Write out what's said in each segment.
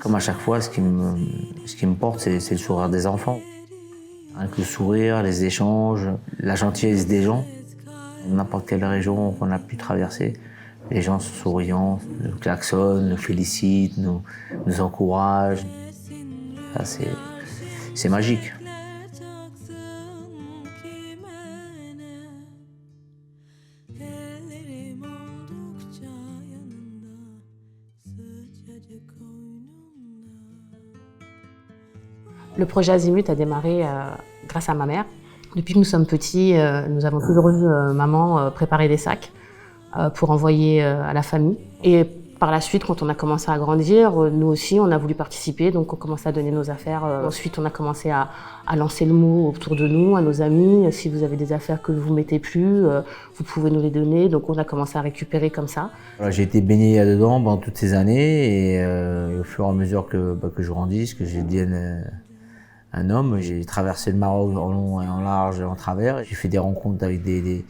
Comme à chaque fois, ce qui me porte, c'est le sourire des enfants. Avec le sourire, les échanges, la gentillesse des gens. N'importe quelle région qu'on a pu traverser, les gens sont souriants, nous klaxonnent, nous félicitent, nous encouragent. Ça, c'est magique. Le projet Azimut a démarré grâce à ma mère. Depuis que nous sommes petits, nous avons toujours vu maman préparer des sacs pour envoyer à la famille. Et par la suite, quand on a commencé à grandir, nous aussi, on a voulu participer, donc on commençait à donner nos affaires. Ensuite, on a commencé à lancer le mot autour de nous, à nos amis. Si vous avez des affaires que vous ne mettez plus, vous pouvez nous les donner. Donc on a commencé à récupérer comme ça. Voilà, j'ai été baigné là-dedans pendant toutes ces années et au fur et à mesure que je grandisse, que je devienne un homme, j'ai traversé le Maroc en long et en large et en travers. J'ai fait des rencontres avec des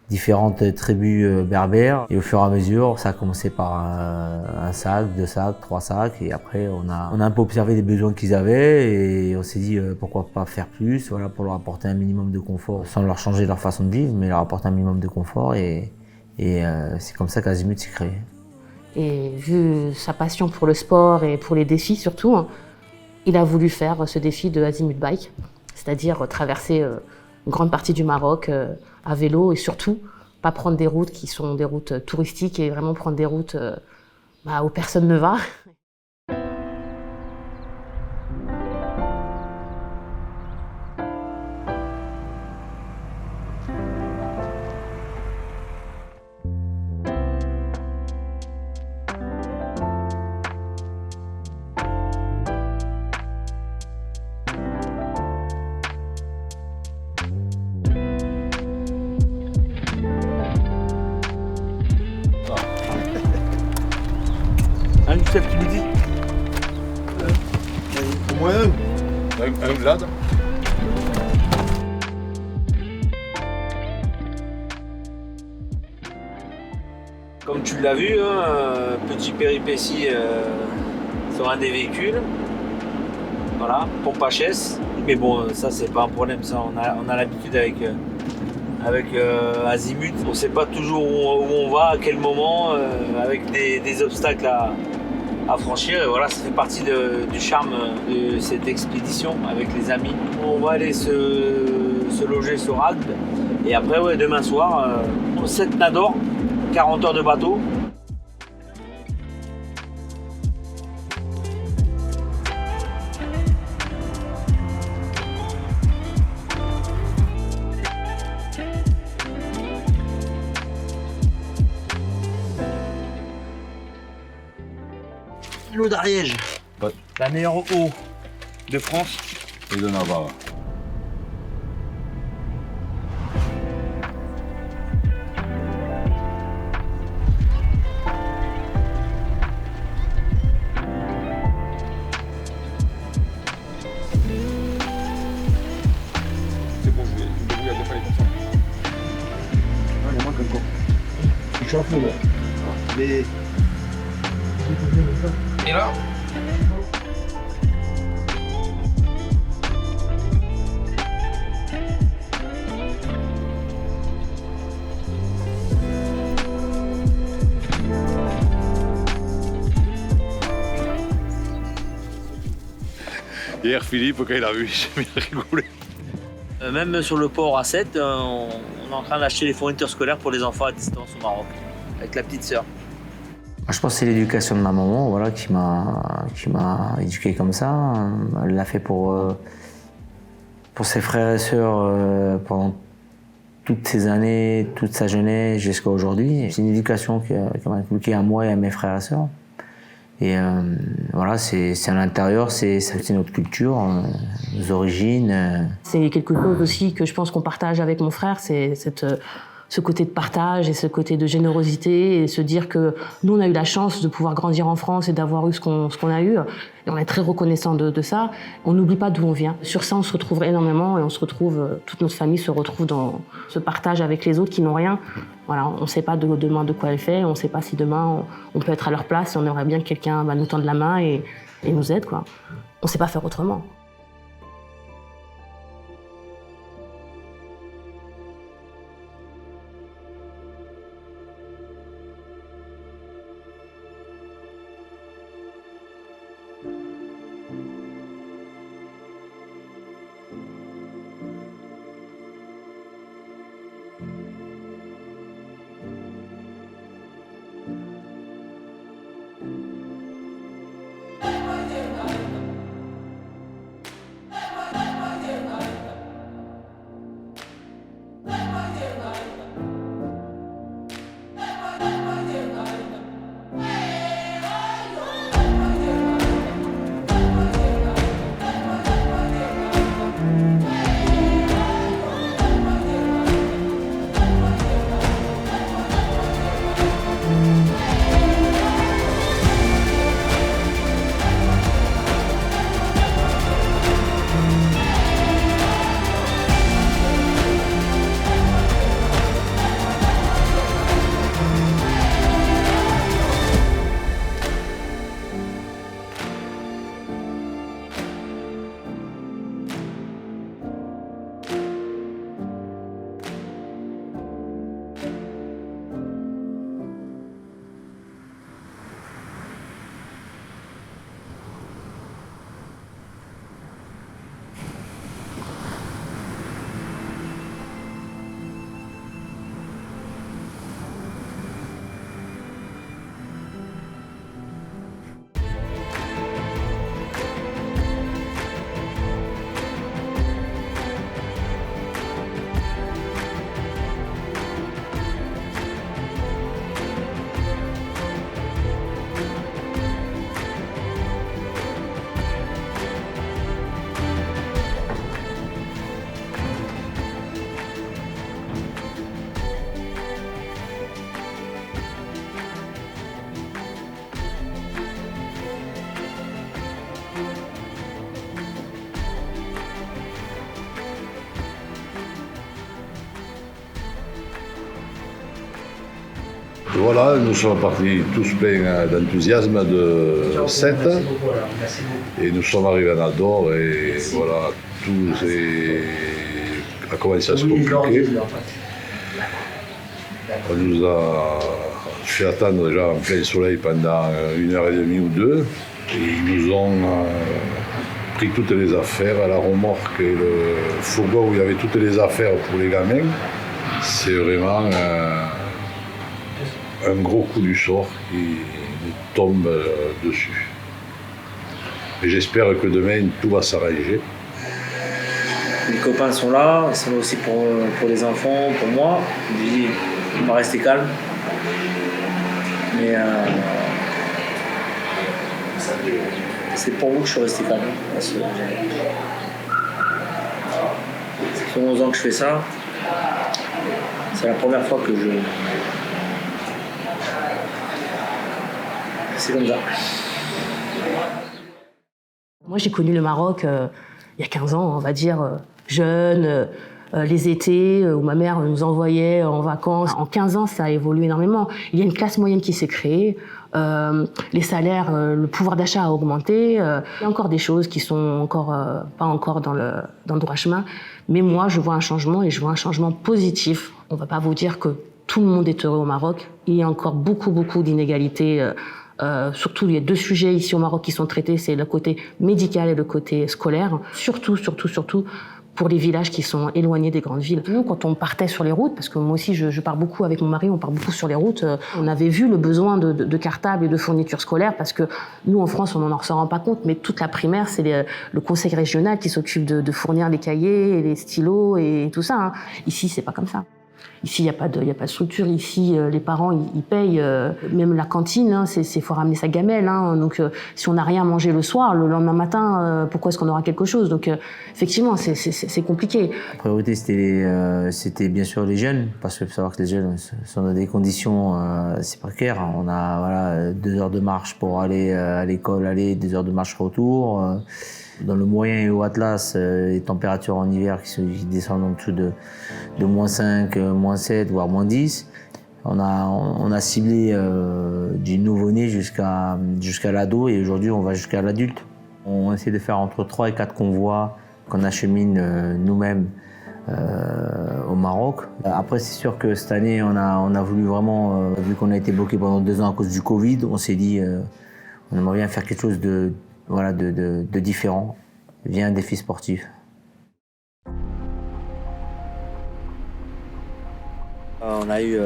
différentes tribus berbères. Et au fur et à mesure, ça a commencé par un sac, 2 sacs, 3 sacs. Et après, on a un peu observé les besoins qu'ils avaient et on s'est dit pourquoi pas faire plus, voilà, pour leur apporter un minimum de confort, sans leur changer leur façon de vivre, mais leur apporter un minimum de confort. Et c'est comme ça qu'Azimut s'est créé. Et vu sa passion pour le sport et pour les défis surtout, il a voulu faire ce défi de Azimut Bike, c'est-à-dire traverser une grande partie du Maroc à vélo et surtout pas prendre des routes qui sont des routes touristiques et vraiment prendre des routes où personne ne va. Un chef qui me dit Au moins un Vlad. Comme tu l'as vu, petit péripétie sur un des véhicules. Voilà, pompe HS. Mais bon, ça c'est pas un problème, ça on a l'habitude avec Azimut. On sait pas toujours où on va, à quel moment, avec des obstacles à franchir. Et voilà, ça fait partie du charme de cette expédition avec les amis. On va aller se loger sur Agde. Et après, ouais, demain soir, 7 Nador, 40 heures de bateau. L'eau d'Ariège, Ouais. la meilleure eau de France. Et de Navarre. C'est bon, je vais débrouiller à défaire les personnes. Non, il manque encore. Je suis à fond là. Mais Et là hier, Philippe, quand il a vu, j'ai bien rigolé. Même sur le port A7, on est en train d'acheter les fournitures scolaires pour les enfants à distance au Maroc, avec la petite sœur. Je pense que c'est l'éducation de ma maman, voilà, qui m'a éduqué comme ça. Elle l'a fait pour ses frères et sœurs pendant toutes ces années, toute sa jeunesse jusqu'à aujourd'hui. C'est une éducation qui m'a inculqué à moi et à mes frères et sœurs. Et voilà, c'est à l'intérieur, c'est notre culture, nos origines. C'est quelque chose aussi que je pense qu'on partage avec mon frère, c'est ce côté de partage et ce côté de générosité et se dire que nous, on a eu la chance de pouvoir grandir en France et d'avoir eu ce qu'on a eu. Et on est très reconnaissant de ça. On n'oublie pas d'où on vient. Sur ça, on se retrouve énormément et on se retrouve, toute notre famille se retrouve dans ce partage avec les autres qui n'ont rien. Voilà, on ne sait pas demain de quoi elle fait, on ne sait pas si demain on peut être à leur place et on aimerait bien que quelqu'un nous tende la main et et ils nous aident, quoi. On ne sait pas faire autrement. Voilà, nous sommes partis tous pleins d'enthousiasme de 7 et nous sommes arrivés à Nador et voilà, tout a commencé à se compliquer. On nous a fait attendre déjà en plein soleil pendant 1h30 ou 2 et ils nous ont pris toutes les affaires à la remorque et le fourgon où il y avait toutes les affaires pour les gamins. C'est vraiment un gros coup du sort qui nous tombe dessus. Et j'espère que demain tout va s'arranger. Les copains sont là aussi pour les enfants, pour moi. Je dis, on va rester calme. Mais c'est pour vous que je suis resté calme. Parce que ça fait 11 ans que je fais ça. C'est la première fois que je... C'est comme ça. Moi, j'ai connu le Maroc il y a 15 ans, on va dire, jeune, les étés où ma mère nous envoyait en vacances. En 15 ans, ça a évolué énormément. Il y a une classe moyenne qui s'est créée. Les salaires, le pouvoir d'achat a augmenté. Il y a encore des choses qui sont encore pas encore dans le droit chemin. Mais moi, je vois un changement et je vois un changement positif. On va pas vous dire que tout le monde est heureux au Maroc. Il y a encore beaucoup d'inégalités. Surtout, il y a 2 sujets ici au Maroc qui sont traités, c'est le côté médical et le côté scolaire. Surtout, pour les villages qui sont éloignés des grandes villes. Nous, quand on partait sur les routes, parce que moi aussi, je pars beaucoup avec mon mari, on part beaucoup sur les routes, on avait vu le besoin de cartables et de fournitures scolaires, parce que nous, en France, on n'en se rend pas compte, mais toute la primaire, c'est le conseil régional qui s'occupe de fournir les cahiers, et les stylos et tout ça. Hein. Ici, c'est pas comme ça. Ici, il n'y a pas de structure. Ici, les parents, ils payent. Même la cantine, hein, faut ramener sa gamelle. Hein. Donc, si on n'a rien à manger le soir, le lendemain matin, pourquoi est-ce qu'on aura quelque chose? Donc, effectivement, c'est compliqué. La priorité, c'était bien sûr les jeunes, parce qu'il faut savoir que les jeunes sont dans des conditions assez précaires. On a 2 heures de marche pour aller à l'école, 2 heures de marche retour. Dans le moyen et au Atlas, les températures en hiver qui descendent en dessous de -5, -7, voire -10. On a ciblé du nouveau-né jusqu'à l'ado et aujourd'hui on va jusqu'à l'adulte. On essaie de faire entre 3 et 4 convois qu'on achemine nous-mêmes au Maroc. Après c'est sûr que cette année on a voulu vraiment, vu qu'on a été bloqué pendant 2 ans à cause du Covid, on s'est dit on aimerait bien faire quelque chose de différent via un défi sportif. On a eu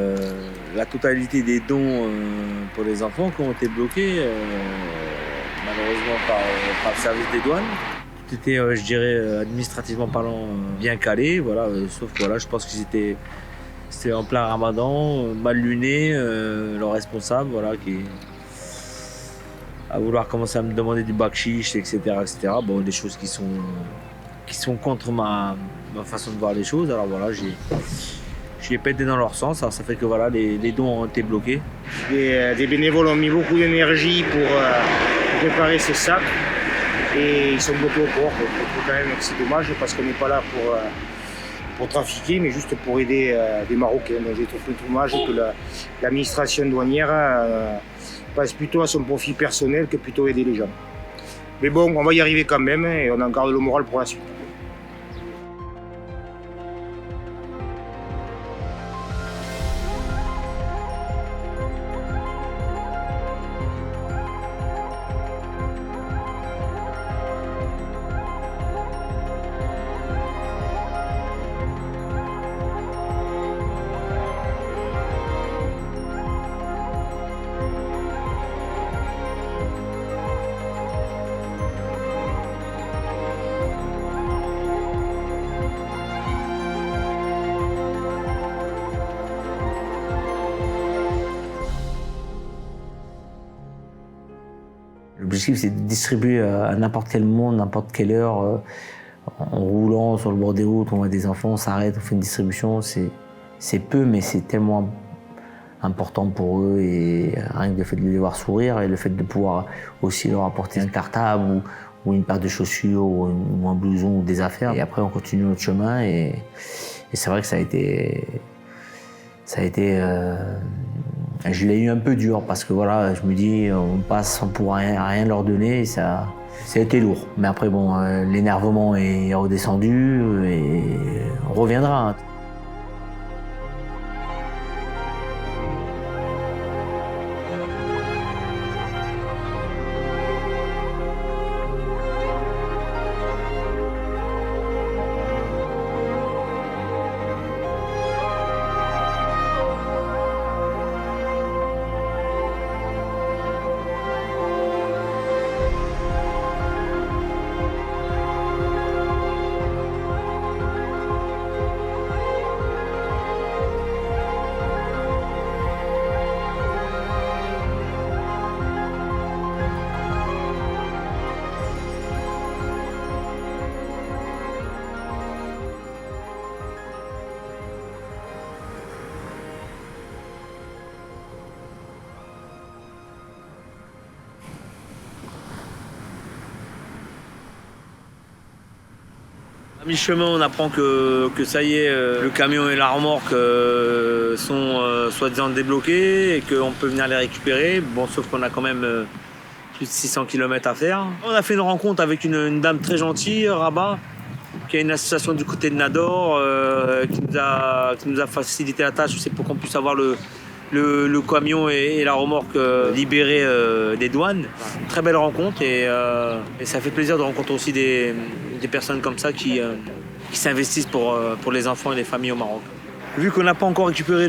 la totalité des dons pour les enfants qui ont été bloqués, malheureusement par le service des douanes. Tout était, je dirais, administrativement parlant, bien calé, voilà, sauf que voilà, je pense que c'était en plein ramadan, mal luné, leur responsable, voilà, qui à vouloir commencer à me demander du bakshish, etc., etc. Bon, des choses qui sont contre ma façon de voir les choses. Alors voilà, j'ai pété dans leur sens. Alors ça fait que voilà, les dons ont été bloqués. Des bénévoles ont mis beaucoup d'énergie pour préparer ces sacs et ils sont bloqués au port. Donc, je trouve quand même que c'est dommage parce qu'on n'est pas là pour trafiquer, mais juste pour aider des Marocains. Donc j'ai trouvé dommage que l'administration douanière passe plutôt à son profit personnel que plutôt aider les gens. Mais bon, on va y arriver quand même et on en garde le moral pour la suite. L'objectif, c'est de distribuer à n'importe quel moment, n'importe quelle heure, en roulant sur le bord des routes, on voit des enfants, on s'arrête, on fait une distribution. C'est peu, mais c'est tellement important pour eux. Et rien que le fait de les voir sourire et le fait de pouvoir aussi leur apporter un cartable ou une paire de chaussures ou un blouson ou des affaires. Et après, on continue notre chemin. Et c'est vrai que ça a été je l'ai eu un peu dur parce que voilà, je me dis, on passe sans pouvoir rien leur donner et ça a été lourd. Mais après, bon, l'énervement est redescendu et on reviendra. À mi-chemin, on apprend que ça y est, le camion et la remorque sont soi-disant débloqués et qu'on peut venir les récupérer. Bon, sauf qu'on a quand même plus de 600 km à faire. On a fait une rencontre avec une dame très gentille, Rabat, qui a une association du côté de Nador, qui nous a facilité la tâche, c'est pour qu'on puisse avoir le camion et la remorque libérés des douanes. Très belle rencontre et ça fait plaisir de rencontrer aussi des personnes comme ça qui s'investissent pour les enfants et les familles au Maroc. Vu qu'on n'a pas encore récupéré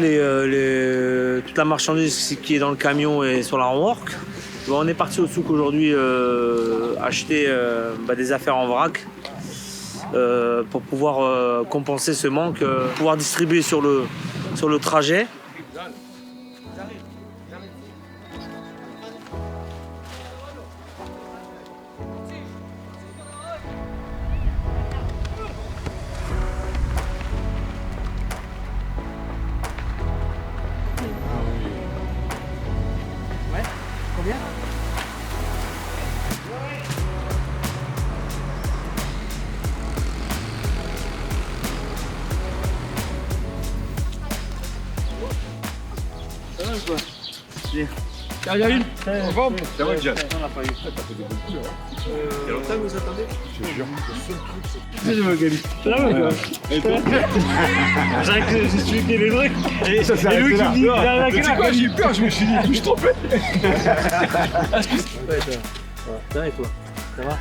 toute la marchandise qui est dans le camion et sur la remorque, on est parti au souk aujourd'hui acheter des affaires en vrac pour pouvoir compenser ce manque, pouvoir distribuer sur le trajet. quoi. Il y a une. En forme. C'est vrai, Jeanne. On n'a pas eu. Il y a longtemps que vous attendez? Je te jure. Je me gagne. Ça va quoi? Et toi? Je suis qui les trucs. Et Ça s'est arrêté Louis qui là. me dit, Mais tu sais quoi, j'ai eu peur, je me suis dit, je suis trompé. Ouais, toi. Ça va et toi? Ça va?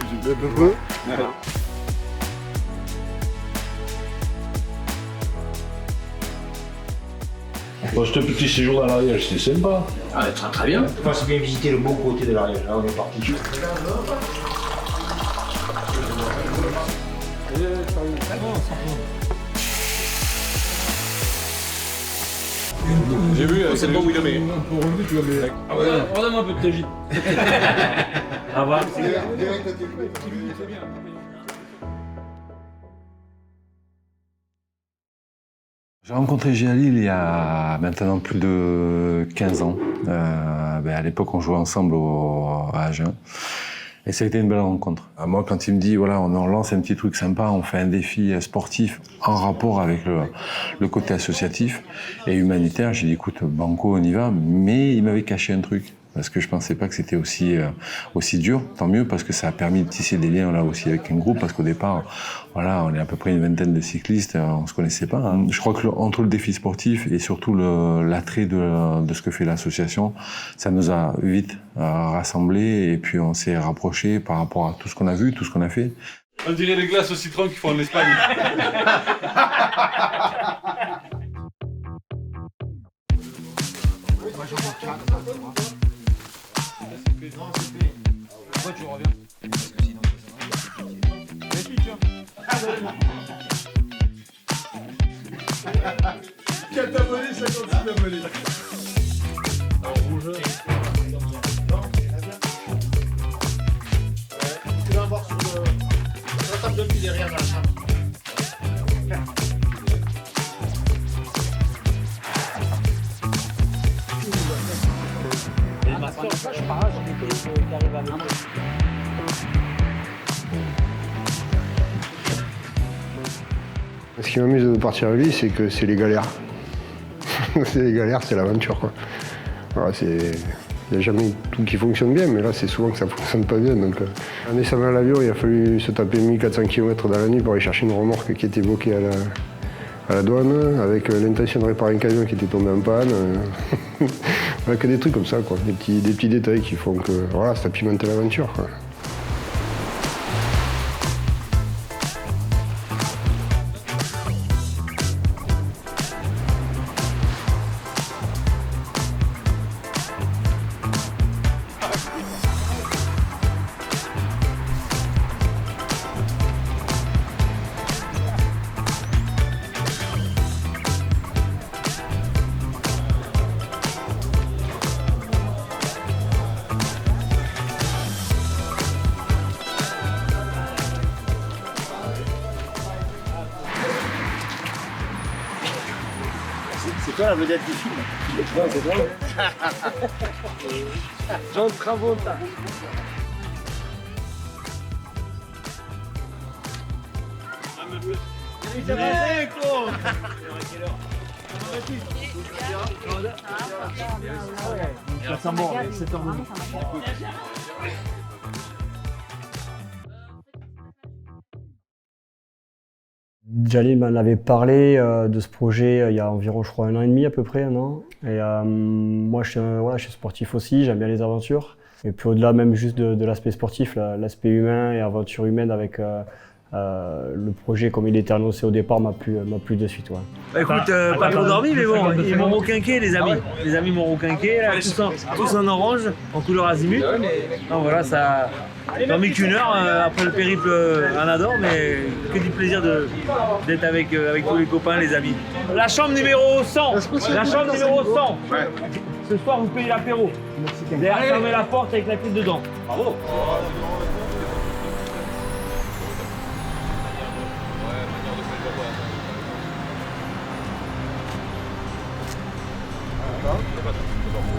Bon, ce petit séjour dans l'Ariège, c'était sympa. Ah, très bien. Moi, c'est bien visiter le beau côté de l'Ariège. Là, on est parti. J'ai vu, c'est bon, oui, mais. Pour revenir, tu vas mais. Ah ouais, redonne-moi un peu de tes gîtes. Au revoir. J'ai rencontré Jalil il y a maintenant plus de 15 ans. À l'époque, on jouait ensemble à Agen. Et ça a été une belle rencontre. Moi, quand il me dit, voilà, on lance un petit truc sympa, on fait un défi sportif en rapport avec le côté associatif et humanitaire, j'ai dit, écoute, banco, on y va. Mais il m'avait caché un truc. Parce que je pensais pas que c'était aussi dur. Tant mieux, parce que ça a permis de tisser des liens là aussi avec un groupe. Parce qu'au départ, voilà, on est à peu près une vingtaine de cyclistes, on se connaissait pas. Hein. Je crois que entre le défi sportif et surtout l'attrait de ce que fait l'association, ça nous a vite rassemblés et puis on s'est rapprochés par rapport à tout ce qu'on a vu, tout ce qu'on a fait. On dirait les glaces au citron qu'ils font en Espagne. Pourquoi tu reviens? Parce que sinon, Quel abonné, 56 abonnés. en rouge. Tu vas voir sur la table de pied derrière dans la chambre. Et ma soeur, je parle, qui arrive à venir. Ce qui m'amuse de partir avec lui, c'est que c'est les galères. C'est les galères, c'est l'aventure, quoi. Voilà, il n'y a jamais tout qui fonctionne bien, mais là, c'est souvent que ça ne fonctionne pas bien. Donc, en descendant à l'avion, il a fallu se taper 1400 km dans la nuit pour aller chercher une remorque qui était bloquée à la douane, avec l'intention de réparer un camion qui était tombé en panne. Voilà, que des trucs comme ça, quoi. Des petits détails qui font que voilà, ça pimente l'aventure, quoi. C'est toi la vedette du film? Ouais, c'est drôle. Jean Travolta. Ça sent bon, 7h30. Jalil m'en avait parlé de ce projet il y a environ, je crois, 1 an et demi à peu près, un an. Et moi, je suis sportif aussi, j'aime bien les aventures. Et puis au-delà même juste de l'aspect sportif, l'aspect humain et aventure humaine avec le projet comme il était annoncé au départ m'a plu de suite. Ouais. Bah écoute, pas trop dormi, mais bon, ils m'ont requinqué les amis. Les amis m'ont requinqué, là, tous en orange, en couleur azimut. Donc voilà, ça n'a mis qu'une heure après le périple en Andorre, mais que du plaisir d'être avec tous les copains, les amis. La chambre numéro 100, la chambre numéro 100. Ce soir, vous payez l'apéro. Derrière, fermez la porte avec la clé dedans. Bravo.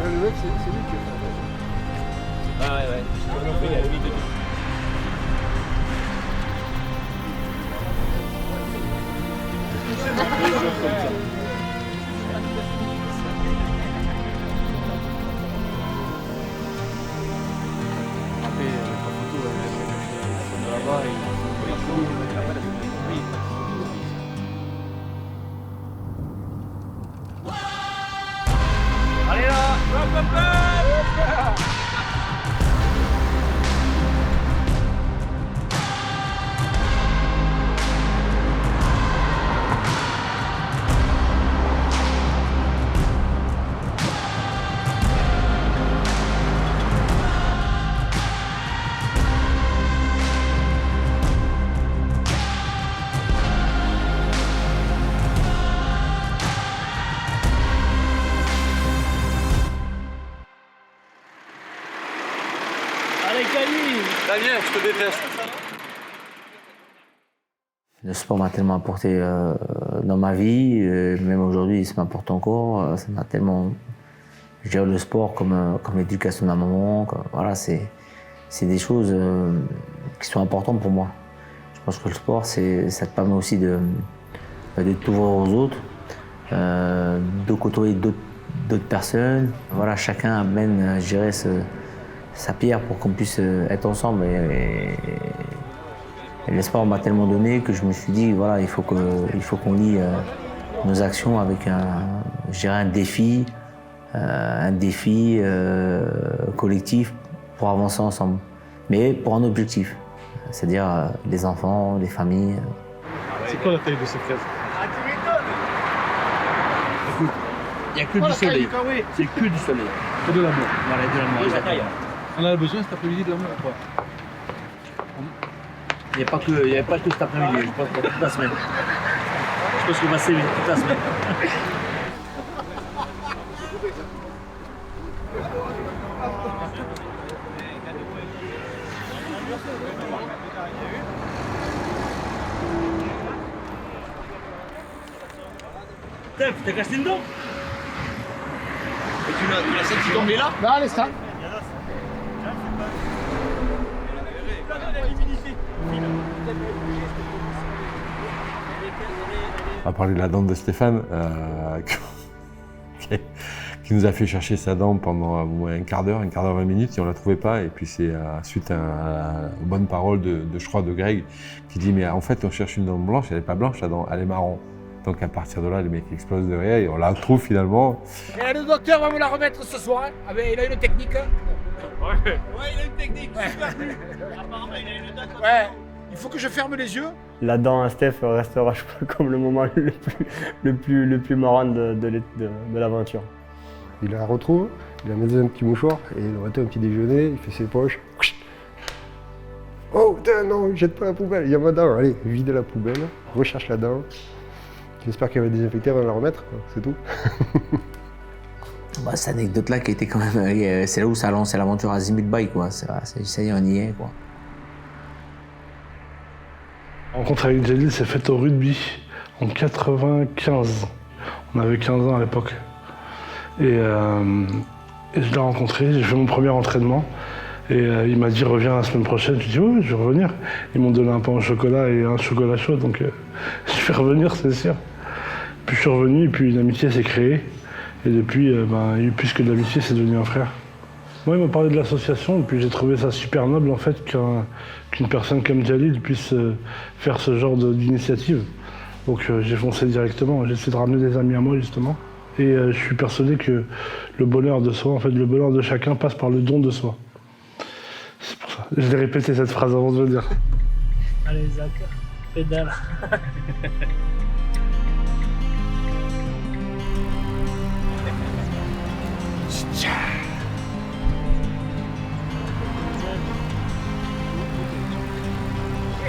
Le mec, c'est lui qui a fait. Ah ouais, il y a le vide. Daniel, je te déteste. Le sport m'a tellement apporté dans ma vie, même aujourd'hui, ça m'apporte encore. Ça m'a tellement. Je dirais le sport comme l'éducation de ma maman. Voilà, c'est des choses qui sont importantes pour moi. Je pense que le sport, ça te permet aussi de t'ouvrir aux autres, de côtoyer d'autres personnes. Voilà, chacun amène, je dirais, sa pierre pour qu'on puisse être ensemble. Et le sport m'a tellement donné que je me suis dit, voilà, il faut qu'on lie nos actions avec un défi collectif pour avancer ensemble, mais pour un objectif, c'est-à-dire les enfants, les familles. C'est quoi la taille de cette case? Écoute, il n'y a que du soleil. C'est que du soleil. Que de l'amour. Voilà, de l'amour, exactement. On a besoin cet après-midi de l'amour ou pas? Il n'y a pas que cet après-midi, je pense pour toute la semaine. Je pense qu'on va s'aimer toute la semaine. Steph, t'as cassé une dent? Et tu l'as senti tomber là? Non, allez, ça. On va parler de la dent de Stéphane, qui nous a fait chercher sa dent pendant au moins un quart d'heure, 20 minutes, et on ne la trouvait pas. Et puis c'est suite aux bonnes paroles je crois, de Greg, qui dit « Mais en fait, on cherche une dent blanche, elle n'est pas blanche, la dent, elle est marron. » Donc à partir de là, les mecs explosent de rire et on la retrouve finalement. Et le docteur va me la remettre ce soir, hein. Il a une technique. Ouais, il a une technique. Apparemment, il a une technique. Ouais, il faut que je ferme les yeux. La dent à Steph restera, je crois, comme le moment le plus marrant de l'aventure. Il la retrouve, il a mis un petit mouchoir et il aurait été un petit déjeuner, il fait ses poches. Oh putain, non, jette pas la poubelle, il y a ma dent, allez, vide la poubelle, recherche la dent. J'espère qu'elle va désinfecter avant de la remettre, c'est tout. Bah, cette anecdote-là qui était quand même. C'est là où ça a lancé l'aventure Azimut Bike, quoi. Ça y est, on y est, quoi. La rencontre avec Jalil s'est faite au rugby en 95. On avait 15 ans à l'époque. Et je l'ai rencontré, j'ai fait mon premier entraînement. Et il m'a dit reviens la semaine prochaine. Je dis oui, je vais revenir. Ils m'ont donné un pain au chocolat et un chocolat chaud, donc je vais revenir, c'est sûr. Puis je suis revenu et puis une amitié s'est créée. Et depuis, il y a eu plus que de l'amitié, c'est devenu un frère. Moi, il m'a parlé de l'association et puis j'ai trouvé ça super noble en fait qu'une personne comme Jalil puisse faire ce genre d'initiative. Donc j'ai foncé directement, j'ai essayé de ramener des amis à moi justement. Et je suis persuadé que le bonheur de soi, en fait, le bonheur de chacun passe par le don de soi. C'est pour ça. Je l'ai répété cette phrase avant de le dire. Allez, Zach, pédale.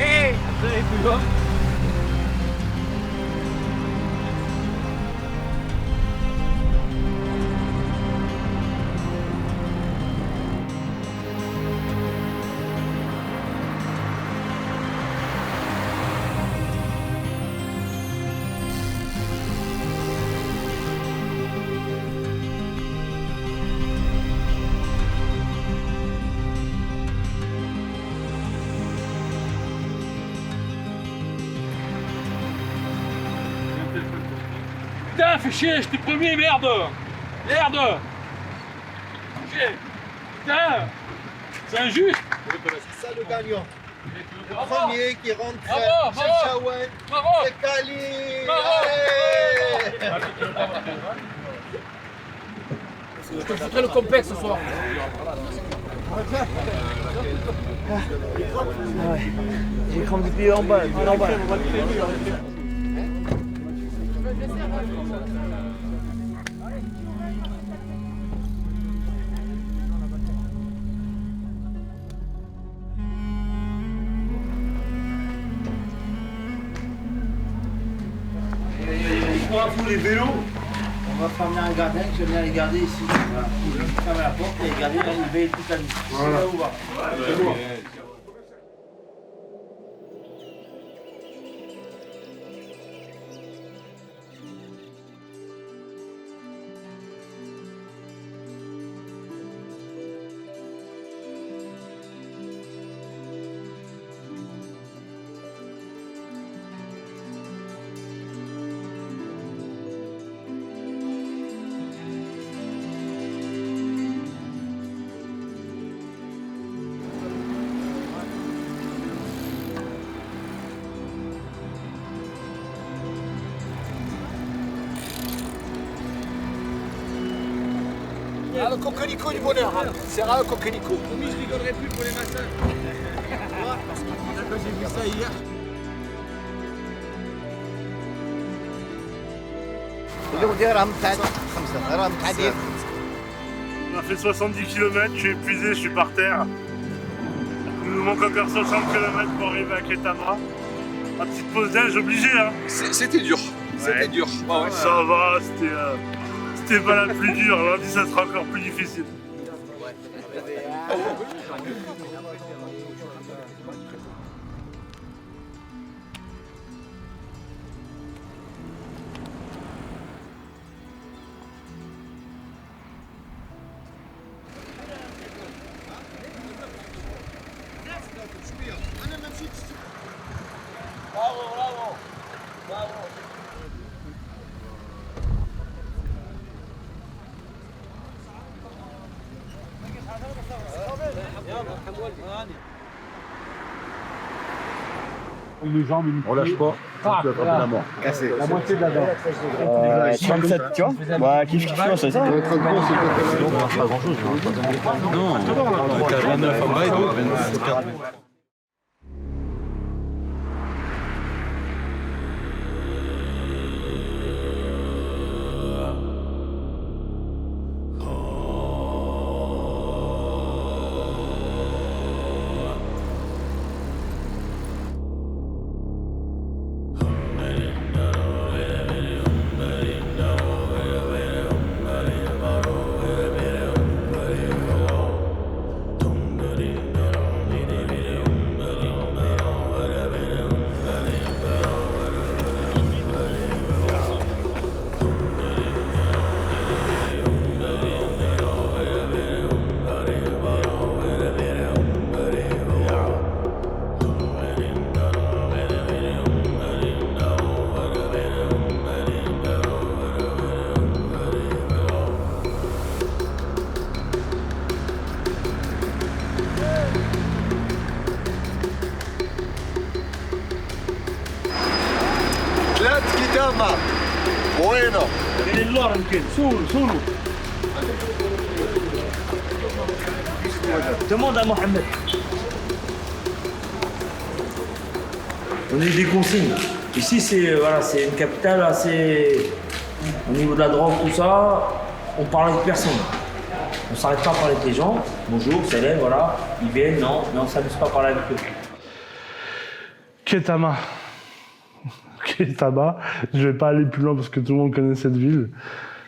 Hey, après, plus loin. Putain, fais chier, j'étais premier, merde! Merde! Chier! Putain! C'est injuste! C'est ça le gagnant. Le premier qui rentre, Bravo, c'est Chaouin, Bravo! c'est Kali. Bravo! Allez. Je te foutrai le complexe ce soir. J'ai cramé du pied en bas. Les vélos, on va faire venir un gardien qui va venir les garder ici. Voilà. Il va fermer la porte et les garder, il veille toute la nuit. Voilà. C'est là où on va. C'est lourd. Ah, le coquelicot du bonheur, hein. C'est rare le coquelicot. Promis, je rigolerai plus pour les massages. Parce que j'ai vu ça hier. On a fait 70 km, je suis épuisé, je suis par terre. Il nous manque encore 60 km pour arriver à Ketama. La petite pause d'âge obligée, hein. C'était dur. C'était dur. Ouais, ouais. Ça va, c'était pas la plus dure. Lundi, ça sera encore plus difficile. Les jambes, On lâche pas, on peut attraper la mort. Cassé. La moitié de la dent. 37, tu vois. Bah, kiff, c'est ça. Le 30 points, c'est Pas grand chose. Non, 29 en bas et donc 24. Bueno. Demande à Mohamed. On est des consignes. Ici, c'est une capitale assez. Au niveau de la drogue, tout ça, on parle avec personne. On s'arrête pas à parler avec les gens. Bonjour, salam, voilà. Ils viennent, non, mais on ne s'amuse pas à parler avec eux. Ketama. Ketama. Je vais pas aller plus loin parce que tout le monde connaît cette ville.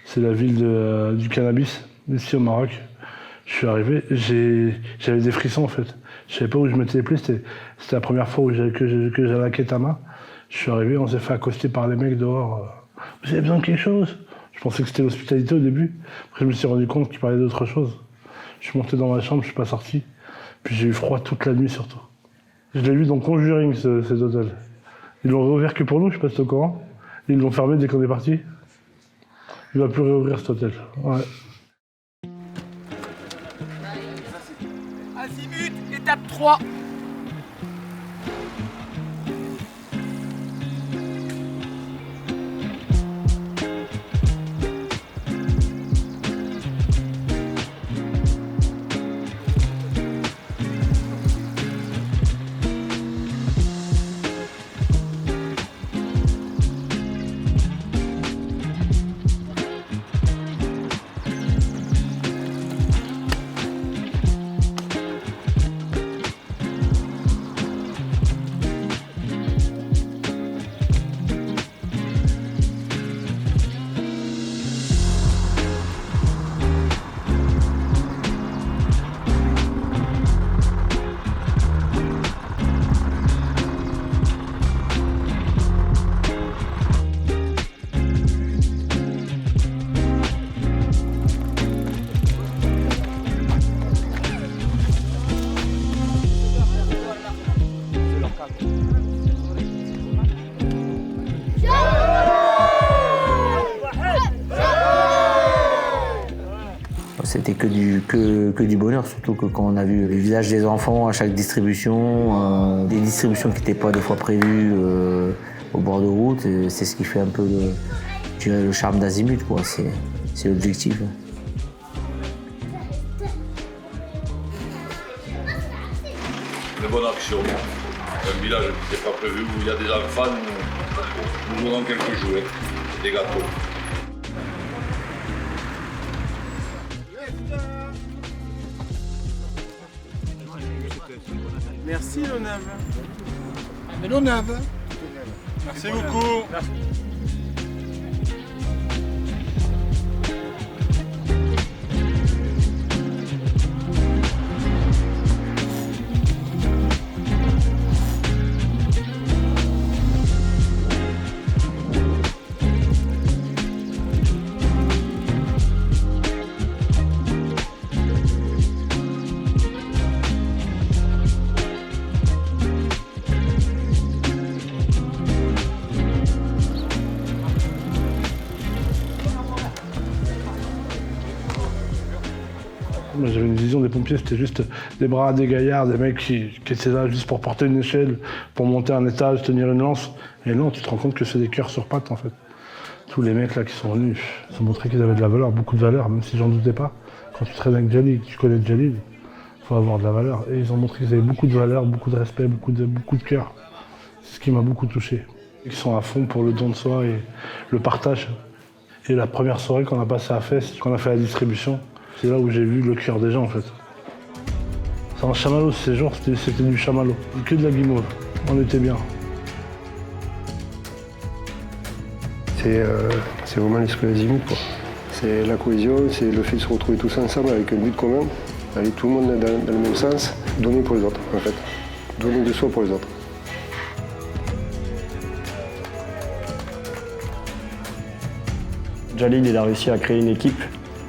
C'est la ville du cannabis, ici au Maroc. Je suis arrivé, j'avais des frissons en fait. Je savais pas où je m'étais les pieds, c'était la première fois que j'allais à Ketama. Je suis arrivé, on s'est fait accoster par les mecs dehors. Vous avez besoin de quelque chose? Je pensais que c'était l'hospitalité au début. Après, je me suis rendu compte qu'ils parlaient d'autre chose. Je suis monté dans ma chambre, je suis pas sorti. Puis j'ai eu froid toute la nuit surtout. Je l'ai vu dans Conjuring, cet hôtel. Ils l'ont réouvert que pour nous, je sais pas si c'est au courant. Ils l'ont fermé dès qu'on est parti. Il va plus réouvrir cet hôtel. Ouais. Azimut, étape 3. c'était que du bonheur, surtout que quand on a vu les visages des enfants à chaque distribution, des distributions qui n'étaient pas des fois prévues au bord de route, c'est ce qui fait un peu le charme d'Azimut, quoi. C'est l'objectif. Une bonne action, un village qui n'était pas prévu, où il y a des enfants, nous donnons quelques jouets, des gâteaux. Merci Lonave. Mais Lonave. Merci beaucoup. Merci. Moi, j'avais une vision des pompiers, c'était juste des bras, des gaillards, des mecs qui étaient là juste pour porter une échelle, pour monter un étage, tenir une lance. Et non, tu te rends compte que c'est des cœurs sur pattes, en fait. Tous les mecs là qui sont venus, ils ont montré qu'ils avaient de la valeur, beaucoup de valeur, même si j'en doutais pas. Quand tu traînes avec Jalil, tu connais Jalil, il faut avoir de la valeur. Et ils ont montré qu'ils avaient beaucoup de valeur, beaucoup de respect, beaucoup de cœur. C'est ce qui m'a beaucoup touché. Ils sont à fond pour le don de soi et le partage. Et la première soirée qu'on a passée à Fès, qu'on a fait la distribution, c'est là où j'ai vu le cœur des gens, en fait. C'est un chamallow, ces jours, c'était du chamallow. Que de la guimauve. On était bien. C'est vraiment l'esprit Azimut, quoi. C'est la cohésion, c'est le fait de se retrouver tous ensemble avec un but commun, aller tout le monde dans le même sens, donner pour les autres, en fait. Donner de soi pour les autres. Jalil, il a réussi à créer une équipe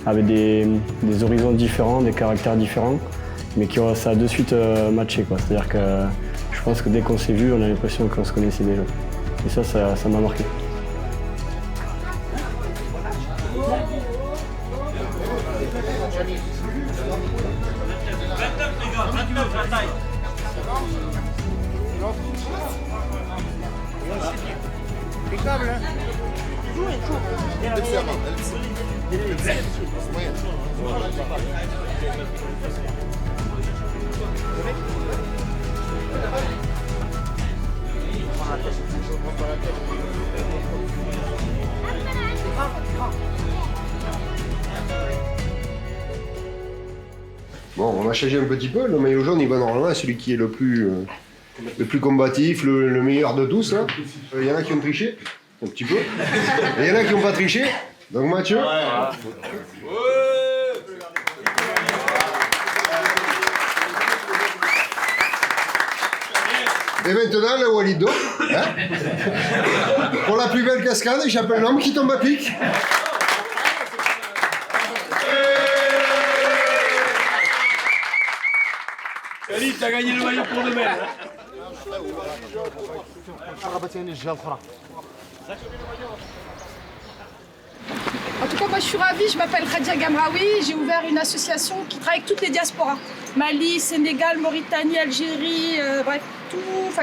avec des horizons différents, des caractères différents, mais ça a de suite matché, quoi. C'est-à-dire que je pense que dès qu'on s'est vu, on a l'impression qu'on se connaissait déjà. Et ça m'a marqué. Bon, on va changer un petit peu. Le maillot jaune, il va normalement à celui qui est le plus combatif, le meilleur de tous. Il y en a qui ont triché, un petit peu. Et il y en a qui n'ont pas triché. Donc Mathieu. Et maintenant, le Walido. Hein, pour la plus belle cascade, j'appelle l'homme qui tombe à pic. Salut, t'as gagné le maillot pour demain. En tout cas, moi je suis ravie, je m'appelle Khadia Gamraoui, j'ai ouvert une association qui travaille avec toutes les diasporas. Mali, Sénégal, Mauritanie, Algérie, bref,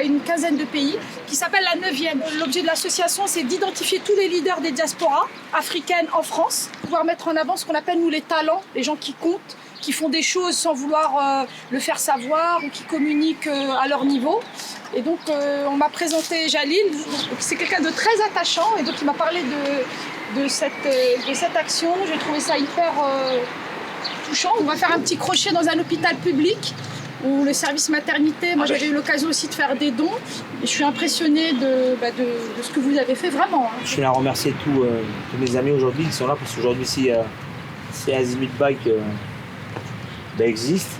une quinzaine de pays, qui s'appelle la 9e. L'objet de l'association, c'est d'identifier tous les leaders des diasporas africaines en France, pouvoir mettre en avant ce qu'on appelle nous les talents, les gens qui comptent, qui font des choses sans vouloir le faire savoir ou qui communiquent à leur niveau. Et donc on m'a présenté Jalil, c'est quelqu'un de très attachant et donc il m'a parlé de cette action. J'ai trouvé ça hyper touchant. On va faire un petit crochet dans un hôpital public où le service maternité, moi j'avais eu l'occasion aussi de faire des dons et je suis impressionnée de ce que vous avez fait vraiment. Hein. Je tiens à remercier tous mes amis aujourd'hui qui sont là parce qu'aujourd'hui si Azimut Bike existe,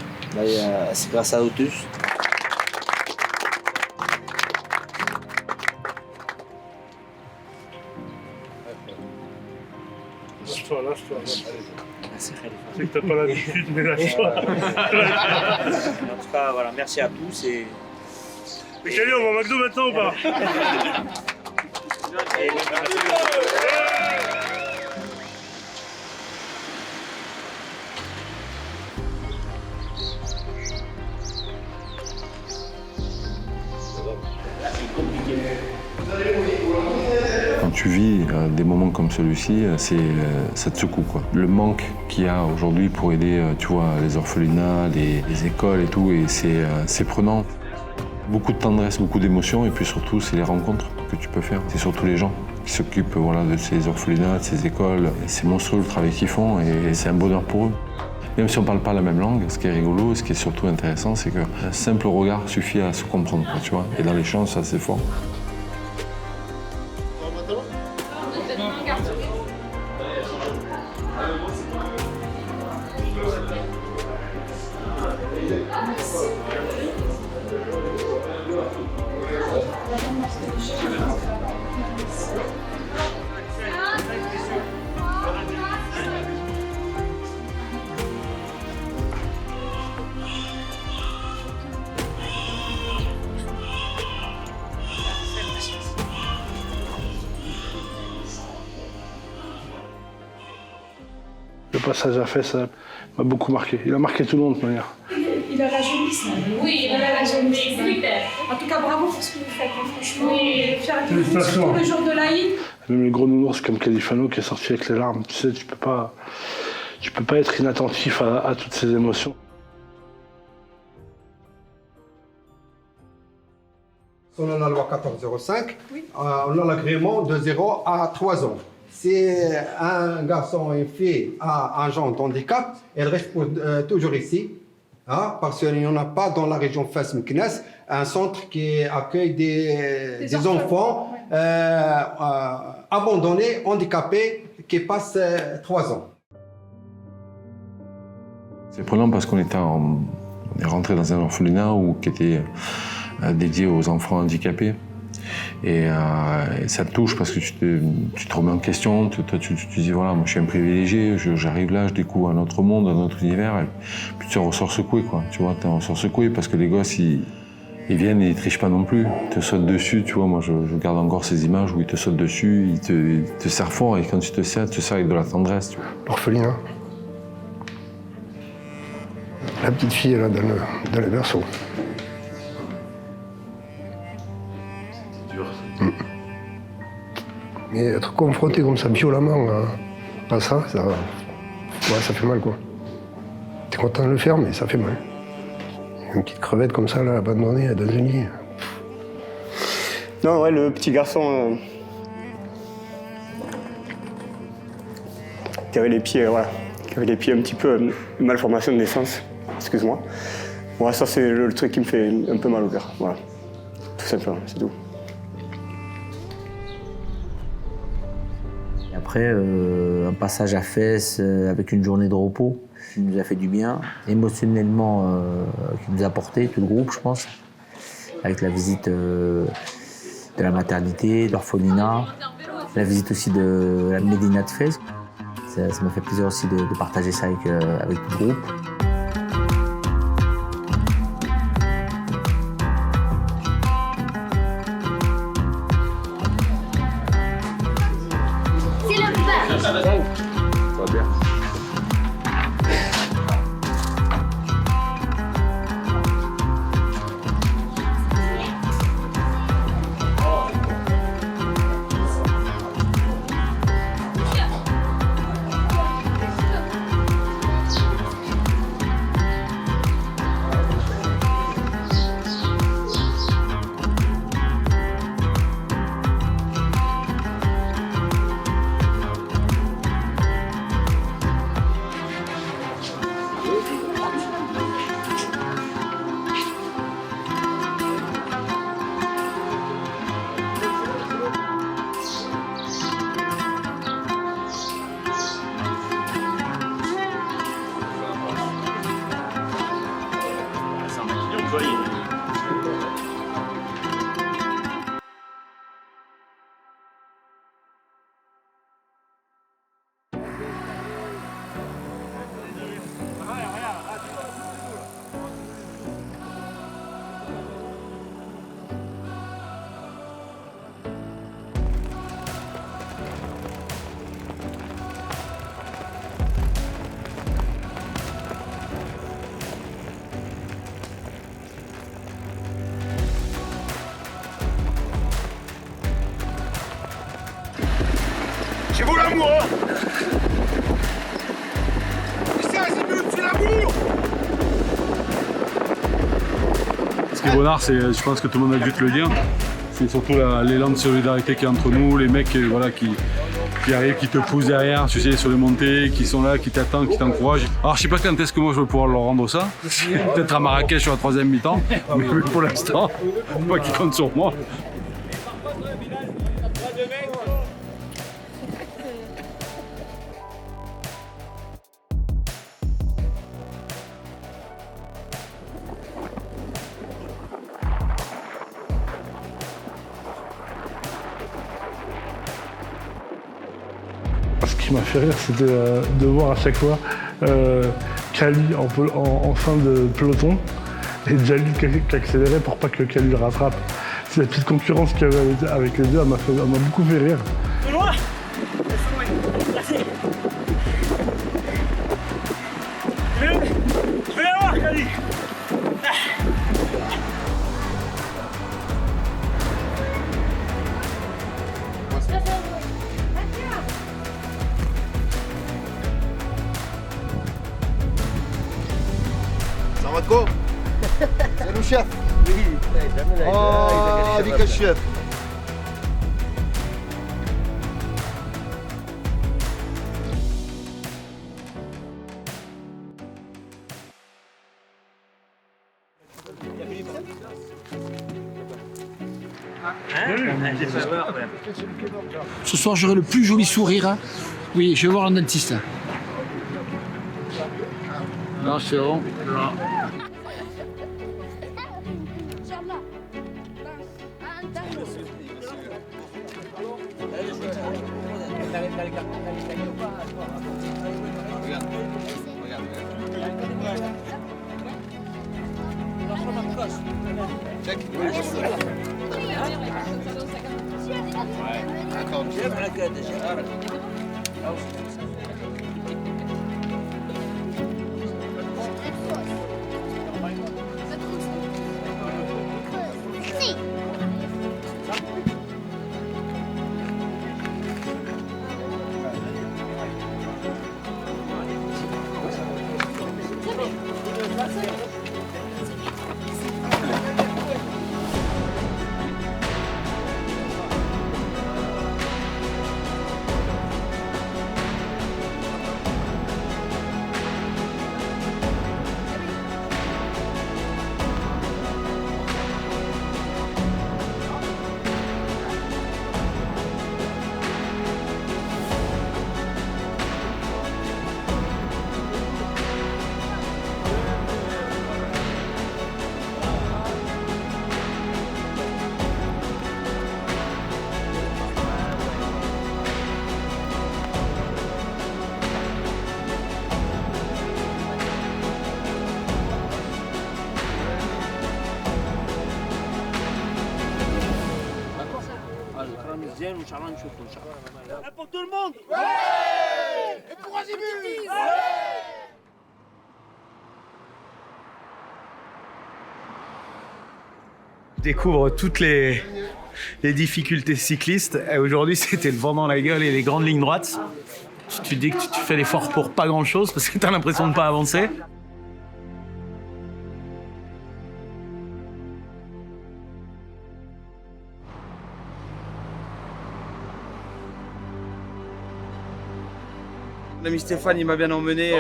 c'est grâce à eux tous. Lâche-toi. C'est que t'as pas l'habitude, mais lâche-toi. En tout cas, voilà, merci à tous et... Michel, on va au McDo maintenant ou pas? des moments comme celui-ci, ça te secoue, quoi. Le manque qu'il y a aujourd'hui pour aider, tu vois, les orphelinats, les écoles et tout, et c'est prenant. Beaucoup de tendresse, beaucoup d'émotions, et puis surtout, c'est les rencontres que tu peux faire. C'est surtout les gens qui s'occupent, voilà, de ces orphelinats, de ces écoles. C'est monstrueux le travail qu'ils font, et c'est un bonheur pour eux. Même si on ne parle pas la même langue, ce qui est rigolo, ce qui est surtout intéressant, c'est qu'un simple regard suffit à se comprendre, quoi, tu vois. Et dans l'échange, ça, c'est fort. Le passage à Fès, ça m'a beaucoup marqué. Il a marqué tout le monde de toute manière. Il a la jaunisse. Oui, il a la jaunisse. En tout cas, bravo pour ce que vous faites. Franchement, fier tout le jour de l'Aïd. Même les gros nounours comme Califano qui est sorti avec les larmes. Tu sais, tu peux pas être inattentif à toutes ces émotions. Selon la loi 1405, on a l'agrément de 0 à 3 ans. Si un garçon est fait à un genre d'handicap, il reste toujours ici, hein, parce qu'il n'y en a pas dans la région Fès-Meknès un centre qui accueille des enfants abandonnés, handicapés, qui passent 3 ans. C'est prenant parce qu'on est rentré dans un orphelinat qui était dédié aux enfants handicapés. Et ça te touche parce que tu te remets en question, tu dis voilà, moi je suis un privilégié, j'arrive là, je découvre un autre monde, un autre univers, et puis tu en ressors secoué, quoi. Tu vois, tu en ressors secoué parce que les gosses, ils viennent et ils trichent pas non plus, ils te sautent dessus, tu vois. Moi je garde encore ces images où ils te sautent dessus, ils te serrent fort, et quand tu te serres avec de la tendresse. L'orphelinat. La petite fille là dans le berceau. Mais être confronté comme ça violemment à ça, ça fait mal, quoi. T'es content de le faire, mais ça fait mal. Une petite crevette comme ça, là, abandonnée dans une lit. Non, ouais, le petit garçon qui avait les pieds, voilà, qui avait les pieds un petit peu malformation de naissance, excuse-moi. Voilà, ça c'est le truc qui me fait un peu mal au cœur, voilà. Tout simplement, c'est tout. Après, un passage à Fès avec une journée de repos qui nous a fait du bien, émotionnellement qui nous a apporté tout le groupe, je pense, avec la visite de la maternité, de l'orphelinat, la visite aussi de la Médina de Fès. Ça m'a fait plaisir aussi de partager ça avec tout le groupe. C'est vous l'amour, hein. C'est l'amour. Ce qui est bonnard, c'est, je pense que tout le monde a dû te le dire, c'est surtout l'élan de solidarité qui est entre nous, les mecs voilà, qui arrivent, qui te poussent derrière, tu sais, sur les montées, qui sont là, qui t'attendent, qui t'encouragent. Alors je sais pas quand est-ce que moi je vais pouvoir leur rendre ça, peut-être à Marrakech sur la 3e mi-temps, mais pour l'instant, faut pas qu'ils comptent sur moi. Ce qui m'a fait rire, c'était de voir à chaque fois Kali en fin de peloton et Jalil qui accélérait pour pas que Kali le rattrape. C'est la petite concurrence qu'il y avait avec les deux, elle m'a beaucoup fait rire. De loin. Merci. Je vais l'avoir, Kali. Ça va de quoi? C'est le chef. Oh, avec le chef. Ce soir, j'aurai le plus joli sourire. Hein. Oui, je vais voir un dentiste. Non, c'est bon. Non. Pour tout le monde. Ouais. Et pour Azimut. Découvre toutes les difficultés cyclistes. Et aujourd'hui, c'était le vent dans la gueule et les grandes lignes droites. Tu te dis que tu fais l'effort pour pas grand-chose parce que tu as l'impression de pas avancer. Mon ami Stéphane, il m'a bien emmené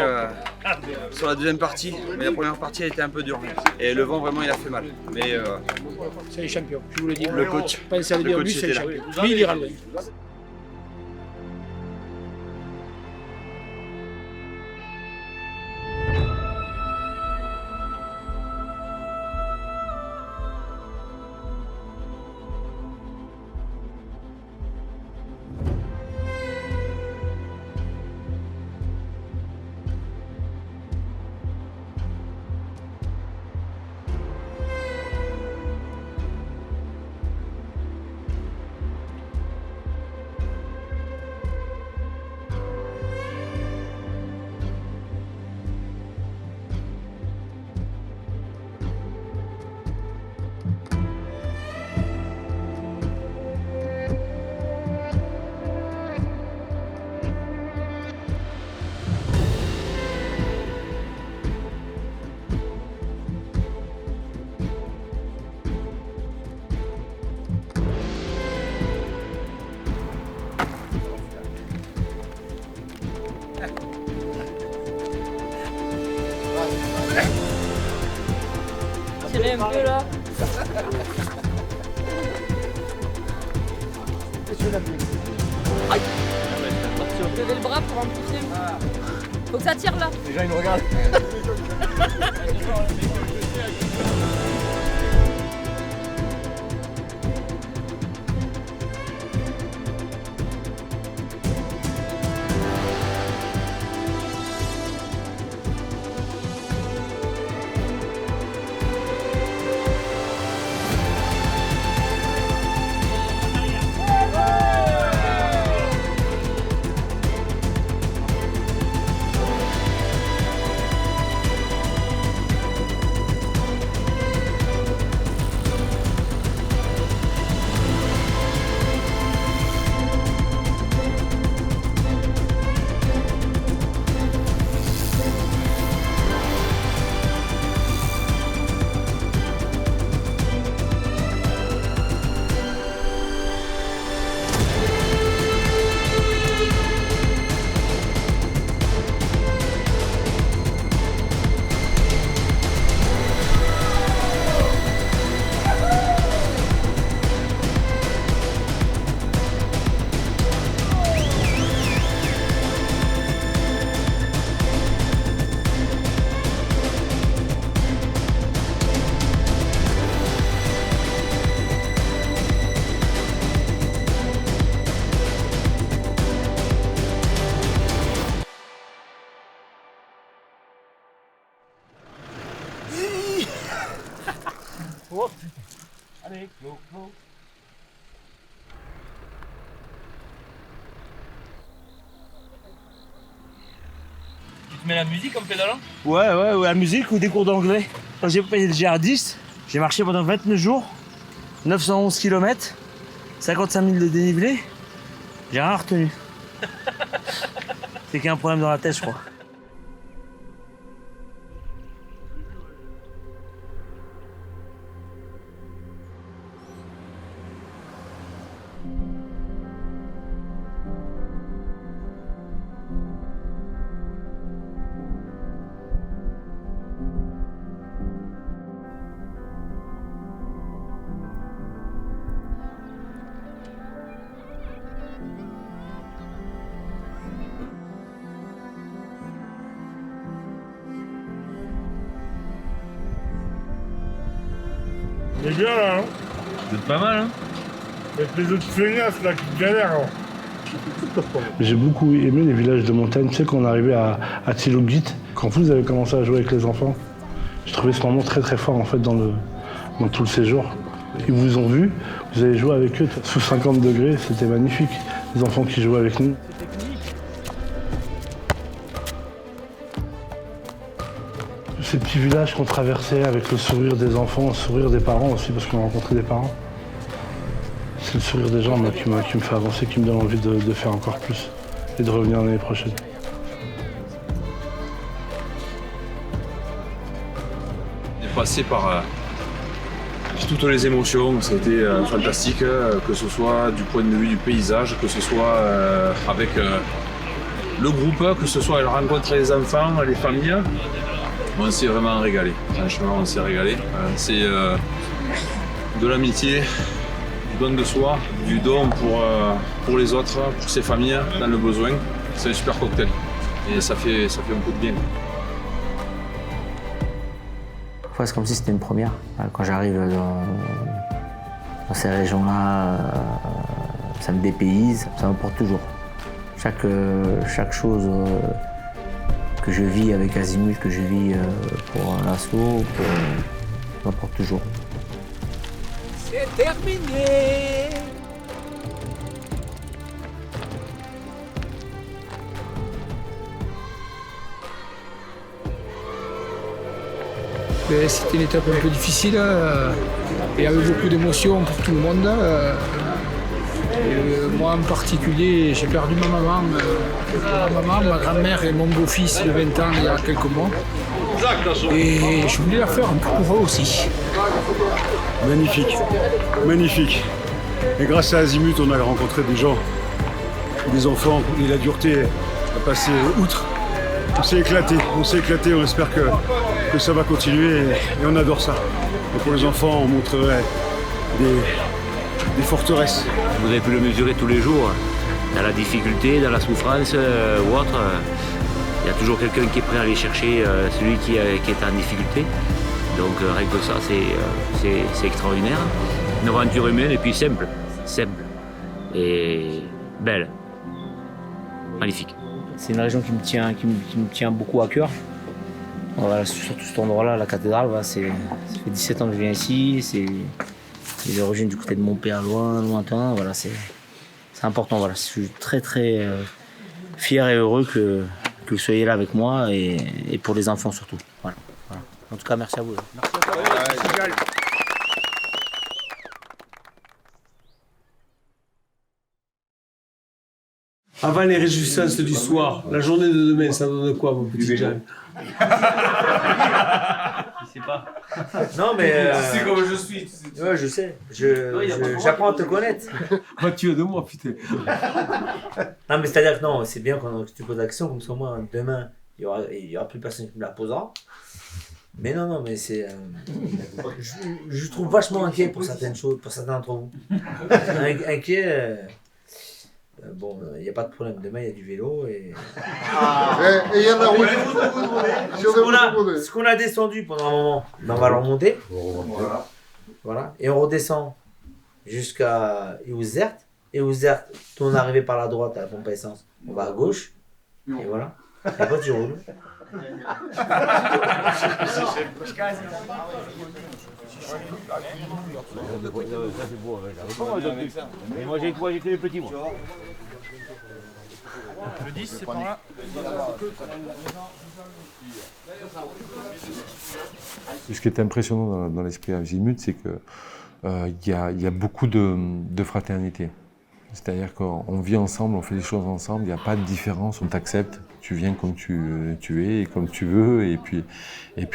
sur la deuxième partie, mais la première partie a été un peu dure. Et le vent, vraiment, il a fait mal. Mais c'est les champions, je vous le dis. Le coach, Pensez à le dire, lui, c'est le champion. Lui, il ira loin. Tirez un peu là. Aïe. Levez le bras pour amplifier. Faut que ça tire là. Déjà il me regarde. Oh, allez, go, go. Tu te mets la musique en pédalant? Ouais, la musique ou des cours d'anglais. Quand j'ai payé le GR10, j'ai marché pendant 29 jours, 911 km, 55 000 de dénivelé. J'ai rien retenu. C'est qu'il y a un problème dans la tête, je crois. C'est bien là, hein? C'est pas mal, hein? Avec les autres feignasses là qui galèrent. J'ai beaucoup aimé les villages de montagne. Tu sais, quand on arrivait à Tsilugit, quand vous avez commencé à jouer avec les enfants, j'ai trouvé ce moment très très fort en fait dans tout le séjour. Ils vous ont vu, vous avez joué avec eux sous 50 degrés, c'était magnifique. Les enfants qui jouaient avec nous. Ces petits villages qu'on traversait avec le sourire des enfants, le sourire des parents aussi, parce qu'on a rencontré des parents. C'est le sourire des gens moi, qui me fait avancer, qui me donne envie de faire encore plus et de revenir l'année prochaine. On est passé par toutes les émotions, ça a été fantastique, que ce soit du point de vue du paysage, que ce soit avec le groupe, que ce soit rencontrer les enfants, les familles. On s'est vraiment régalé, franchement on s'est régalé. C'est de l'amitié, du don de soi, du don pour les autres, pour ses familles dans le besoin. C'est un super cocktail et ça fait un coup de bien. C'est comme si c'était une première. Quand j'arrive dans ces régions-là, ça me dépayse, ça m'apporte toujours. Chaque chose que je vis avec Azimut, que je vis pour l'assaut, m'apporte toujours. C'est terminé. C'était une étape un peu difficile. Il y avait beaucoup d'émotions pour tout le monde. Moi en particulier, j'ai perdu ma maman, ma grand-mère et mon beau-fils de 20 ans il y a quelques mois. Et je voulais la faire un peu pour eux aussi. Magnifique, magnifique. Et grâce à Azimut, on a rencontré des gens, des enfants, et la dureté a passé outre. on s'est éclaté, on espère que ça va continuer et on adore ça. Et pour les enfants, on montrerait des forteresses. Vous avez pu le mesurer tous les jours, dans la difficulté, dans la souffrance ou autre. Il y a toujours quelqu'un qui est prêt à aller chercher celui qui est en difficulté. Donc rien que ça, c'est extraordinaire. Une aventure humaine et puis simple et belle, magnifique. C'est une région qui me tient beaucoup à cœur. Voilà, surtout cet endroit-là, la cathédrale, voilà, ça fait 17 ans que je viens ici. C'est les origines du côté de mon père, lointain. Voilà, c'est important. Voilà. Je suis très fier et heureux que vous soyez là avec moi et pour les enfants surtout. Voilà. En tout cas, merci à vous. Merci à toi. Avant les réjouissances du soir, la journée de demain, ça donne quoi, mon petit Jean? Je sais pas. Non, mais. Tu sais comment je suis. Ouais, je sais. J'apprends à te connaître. Ah, tu es de moi, putain. Non, mais c'est-à-dire que non, c'est bien que tu poses la question, comme ça, moi, demain, il y aura plus personne qui me la posera. Mais non, mais c'est. Je trouve vachement inquiet pour certaines choses, pour certains d'entre vous. Inquiet. Bon, il n'y a pas de problème. Demain, il y a du vélo et. Et il y en a route. Ce qu'on a descendu pendant un moment, on va le remonter. Voilà. Et on redescend jusqu'à Eouzert. Et Eouzert, on est arrivé par la droite à la pompe à essence. On va à gauche. Et voilà. Et après, tu roules. Mais moi j'ai que les petits moi. Le 10 c'est par là. Ce qui est impressionnant dans l'esprit Azimut, c'est que y a beaucoup de fraternité. C'est-à-dire qu'on vit ensemble, on fait des choses ensemble, il n'y a pas de différence, on t'accepte, tu viens comme tu es et comme tu veux, et puis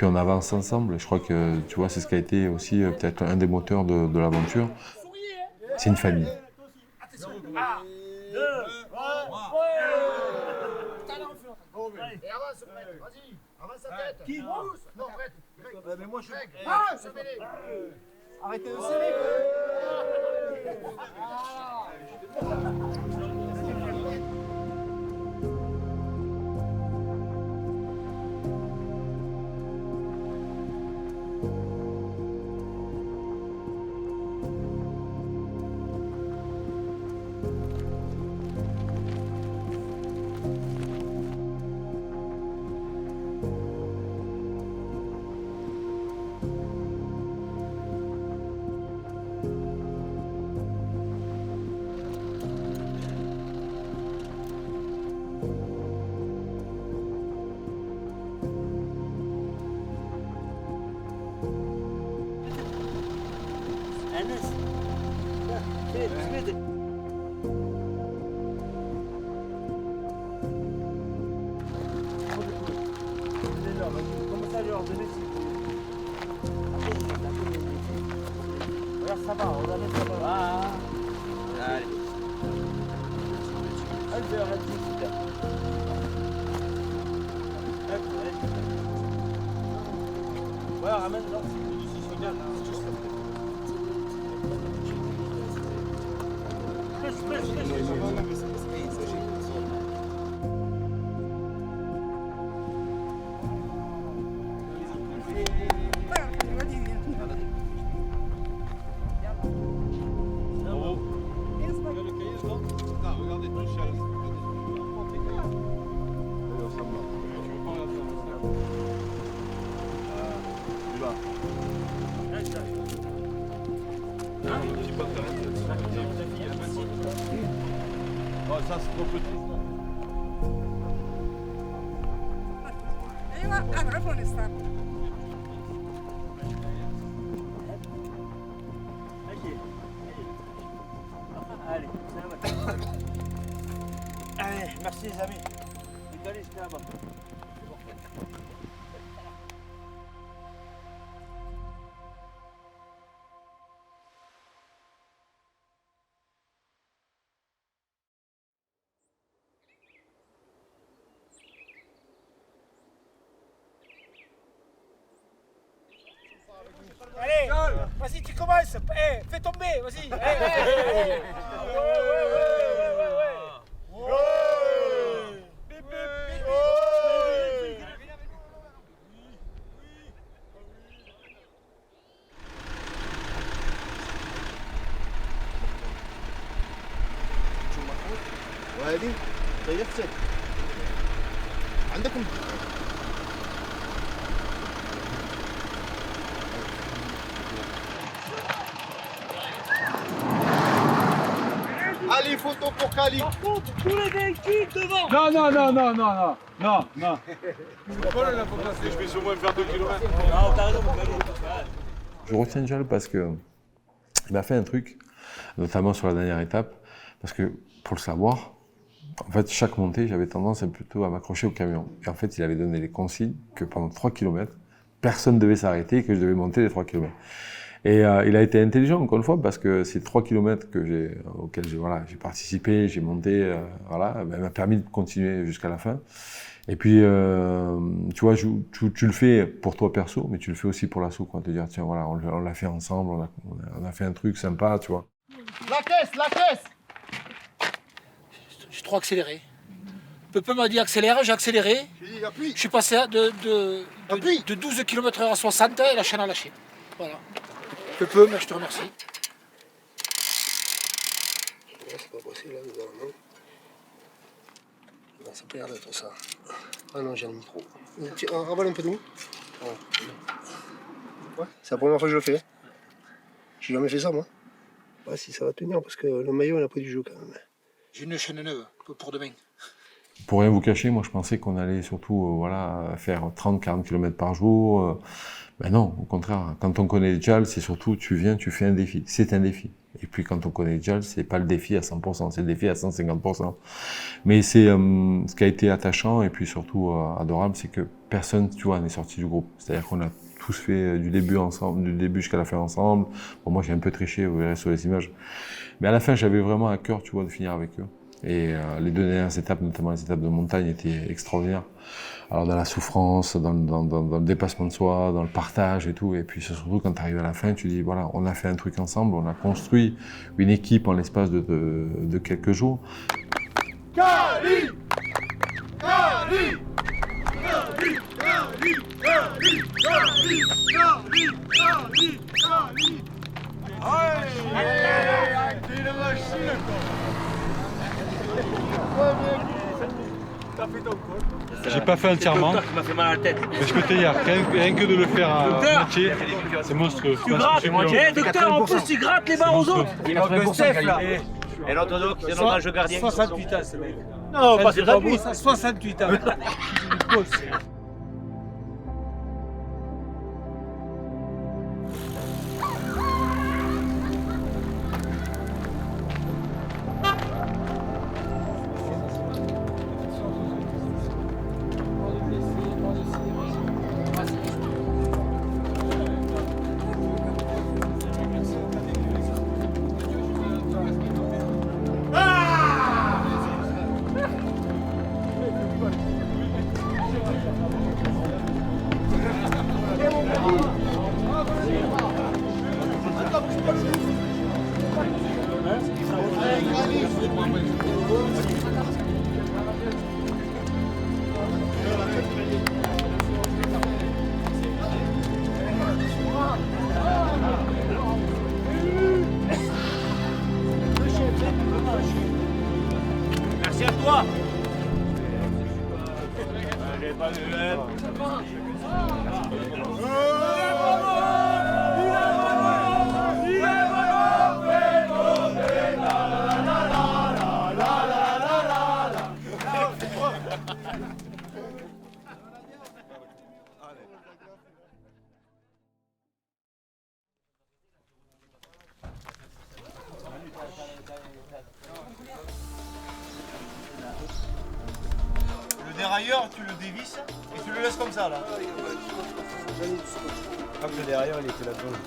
on avance ensemble. Je crois que tu vois, c'est ce qui a été aussi peut-être un des moteurs de l'aventure. C'est une famille. Qui pousse? Non, Greg. Mais moi je suis. Ah, je vais les. Arrêtez de serrer. Ça va, on a mis ça va. Allez. Ouais, ramène, non, c'est bien, c'est juste Ça c'est trop petit. Allez, merci les amis. Allez, jusqu'à là-bas. Allez, vas-y, tu commences. Fais tomber, vas-y. وهذه طريقة ست عندكم Allez, photo pour Kali. Par contre, tous les véhicules devant. Non, non, non, non, non, non, non, non. Je vais sûrement faire 2 km. Je retiens Jal parce que il m'a fait un truc, notamment sur la dernière étape, parce que pour le savoir, en fait, chaque montée, j'avais tendance plutôt à m'accrocher au camion. Et en fait, il avait donné les consignes que pendant 3 km, personne ne devait s'arrêter et que je devais monter les 3 km. Et il a été intelligent, encore une fois, parce que ces 3 km auxquels j'ai participé, j'ai monté, ben, m'a permis de continuer jusqu'à la fin. Et puis, tu vois, tu le fais pour toi perso, mais tu le fais aussi pour l'assaut, quoi. Te dire, tiens, voilà, on l'a fait ensemble, on a fait un truc sympa, tu vois. La caisse. J'ai trop accéléré. Peuple m'a dit accélère, j'ai accéléré. J'ai dit appuie. Je suis passé de 12 km/h à 60 et la chaîne a lâché. Voilà. Peuple, mais je te remercie. C'est pas possible là dedans, non? Non, ça peut être ça. Ah non, j'ai le micro. Ravale un peu de nous. Ouais, c'est la première fois que je le fais. J'ai jamais fait ça moi. Ouais, si ça va tenir parce que le maillot il a pris du jeu quand même. J'ai une chaîne neuve pour demain. Pour rien vous cacher, moi je pensais qu'on allait surtout faire 30-40 km par jour. Ben non, au contraire, quand on connaît Jal, c'est surtout tu viens, tu fais un défi. C'est un défi. Et puis quand on connaît Jal, c'est pas le défi à 100%, c'est le défi à 150%. Mais c'est ce qui a été attachant et puis surtout adorable, c'est que personne, tu vois, n'est sorti du groupe. C'est-à-dire qu'on a tous fait du début ensemble, du début jusqu'à la fin ensemble. Bon, moi j'ai un peu triché, vous verrez sur les images. Mais à la fin, j'avais vraiment à cœur, tu vois, de finir avec eux. Et les 2 dernières étapes, notamment les étapes de montagne, étaient extraordinaires. Alors dans la souffrance, dans le dépassement de soi, dans le partage et tout. Et puis surtout quand tu arrives à la fin, tu dis voilà, on a fait un truc ensemble, on a construit une équipe en l'espace de quelques jours. Kali. Kali. Kali. Kali. Kali. Kali. Kali. Kali. Kali. Allez, t'es la machine quoi. T'as fait ton col. J'ai pas fait entièrement. Tu m'as fait mal à la tête. Mais je peux te dire, rien que de le faire à moitié, c'est monstrueux. Tu grattes, docteur, en plus tu grattes les barres aux autres. Il manque de Steph là. Et l'autre doc, c'est notre ange gardien. 68 ans ce mec. Non, pas 68. 68 ans. Merci à toi. Allez, pas de Le dérailleur, tu le dévisses et tu le laisses comme ça là. Hop, le dérailleur il était là-dedans.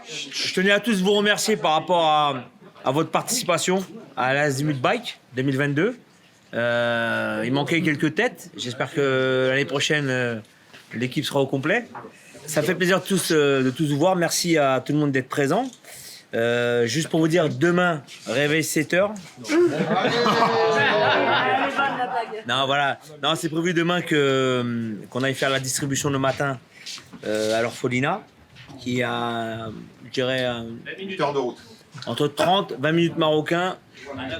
Je tenais à tous vous remercier par rapport à votre participation à l'Azimut Bike 2022. Il manquait quelques têtes. J'espère que l'année prochaine, l'équipe sera au complet. Ça fait plaisir de tous vous voir. Merci à tout le monde d'être présent. Juste pour vous dire, demain, réveil 7h. Non, voilà. Non, c'est prévu demain qu'on aille faire la distribution le matin à l'orphelinat, qui a, je dirais, 1 heure de route. Entre 30, 20 minutes marocains,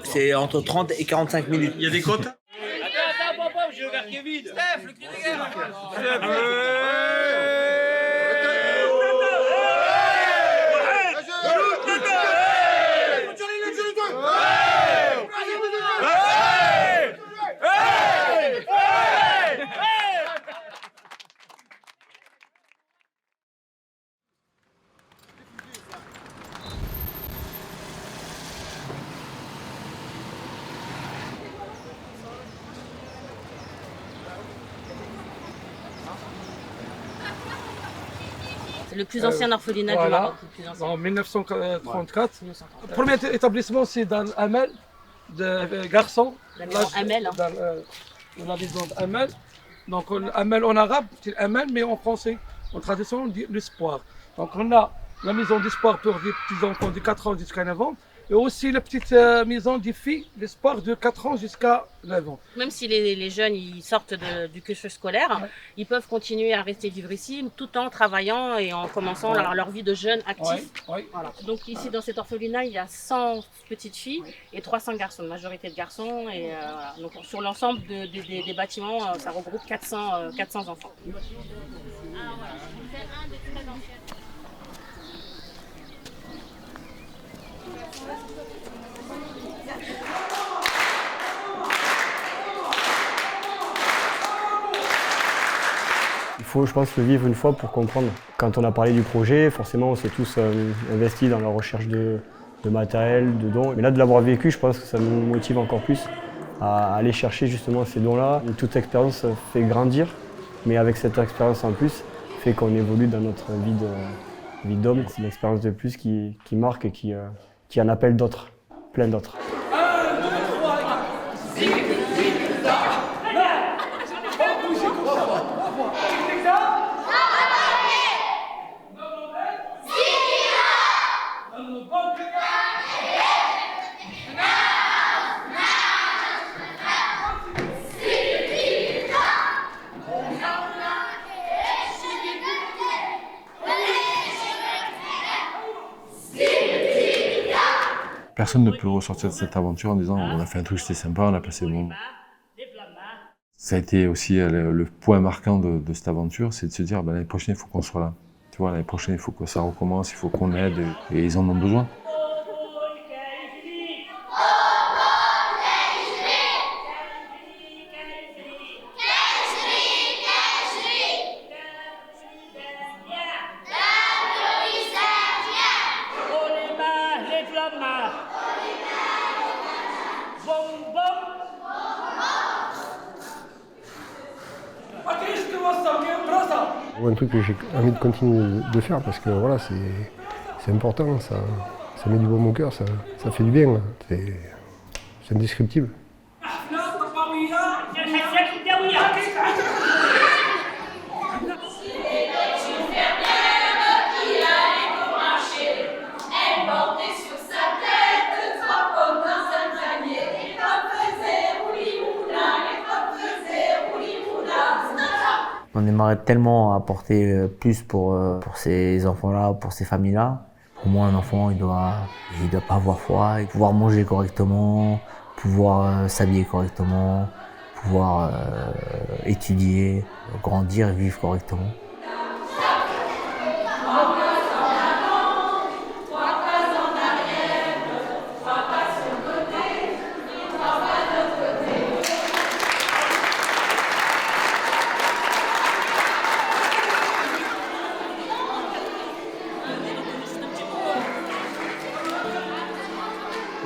c'est entre 30 et 45 minutes. Il y a des quotas? Attends, j'ai le verre qui est vide. Steph, le cri de guerre. C'est le plus ancien orphelinat du Maroc. Le plus ancien. En 1934. Le premier établissement, c'est dans Amel, de garçons. La maison Amel. Dans la maison Amel. Donc, Amel en arabe, c'est Amel, mais en français. En traduction, on dit l'espoir. Donc, on a la maison d'espoir pour les petits-enfants de 4 ans jusqu'à 9 ans. Et aussi la petite maison des filles, l'espoir de 4 ans jusqu'à 9 ans. Même si les jeunes ils sortent du cursus scolaire, ils peuvent continuer à rester vivre ici tout en travaillant et en commençant leur vie de jeunes actifs. Voilà. Donc ici dans cet orphelinat, il y a 100 petites filles et 300 garçons, majorité de garçons. Et, voilà. Donc sur l'ensemble des bâtiments, ça regroupe 400 enfants. Il faut, je pense, le vivre une fois pour comprendre. Quand on a parlé du projet, forcément, on s'est tous investis dans la recherche de matériel, de dons. Mais là, de l'avoir vécu, je pense que ça nous motive encore plus à aller chercher justement ces dons-là. Et toute expérience fait grandir, mais avec cette expérience en plus, fait qu'on évolue dans notre vie d'homme. C'est une expérience de plus qui marque et qui en appelle d'autres, plein d'autres. Personne ne peut ressortir de cette aventure en disant on a fait un truc, c'était sympa, on a passé bon. Ça a été aussi le point marquant de cette aventure, c'est de se dire l'année prochaine il faut qu'on soit là. Tu vois, l'année prochaine il faut que ça recommence, il faut qu'on aide et ils en ont besoin. Un truc que j'ai envie de continuer de faire parce que voilà, c'est important, ça met du baume au cœur, ça fait du bien, c'est indescriptible. On aimerait tellement apporter plus pour ces enfants-là, pour ces familles-là. Pour moi, un enfant, il doit pas avoir froid, pouvoir manger correctement, pouvoir s'habiller correctement, pouvoir étudier, grandir et vivre correctement.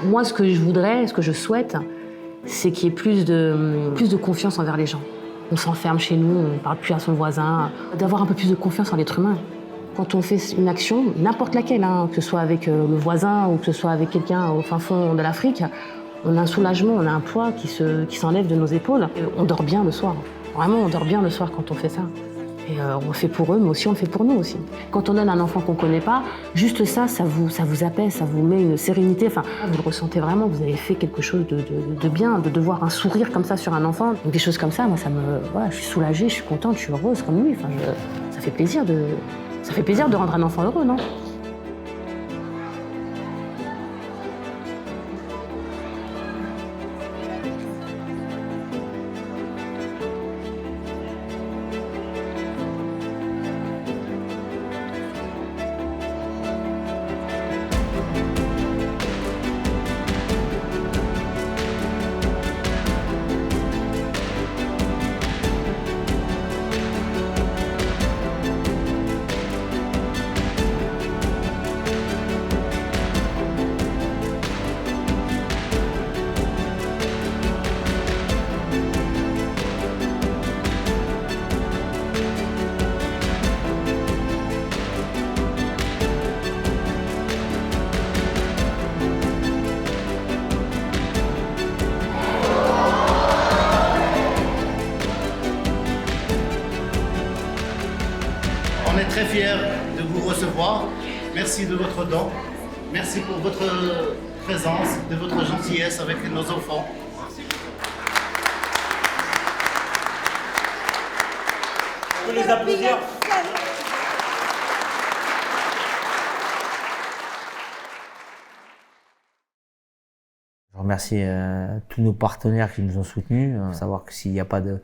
Moi, ce que je voudrais, ce que je souhaite, c'est qu'il y ait plus de confiance envers les gens. On s'enferme chez nous, on ne parle plus à son voisin. D'avoir un peu plus de confiance en l'être humain. Quand on fait une action, n'importe laquelle, hein, que ce soit avec le voisin ou que ce soit avec quelqu'un au fin fond de l'Afrique, on a un soulagement, on a un poids qui s'enlève de nos épaules. Et on dort bien le soir. Vraiment, on dort bien le soir quand on fait ça. Et on le fait pour eux, mais aussi on le fait pour nous aussi. Quand on donne un enfant qu'on ne connaît pas, juste ça, ça vous apaise, ça vous met une sérénité. Enfin, vous le ressentez vraiment, vous avez fait quelque chose de bien, de voir un sourire comme ça sur un enfant. Donc des choses comme ça, moi, voilà, je suis soulagée, je suis contente, je suis heureuse comme lui. Enfin, ça fait plaisir de rendre un enfant heureux, non ? On est très fiers de vous recevoir. Merci de votre don. Merci pour votre présence, de votre gentillesse avec nos enfants. On peut les applaudir. Je remercie tous nos partenaires qui nous ont soutenus. Il faut savoir que s'il n'y a pas de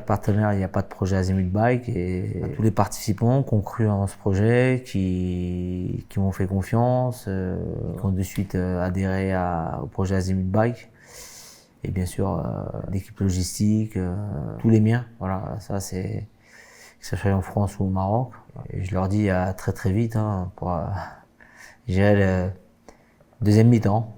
partenaire, il n'y a pas de projet Azimut Bike. Et tous les participants qui ont cru en ce projet, qui m'ont fait confiance, qui ont de suite adhéré au projet Azimut Bike. Et bien sûr, l'équipe logistique, tous les miens. Voilà, ça c'est que ce soit en France ou au Maroc. Et je leur dis à très très vite pour gérer le deuxième mi-temps.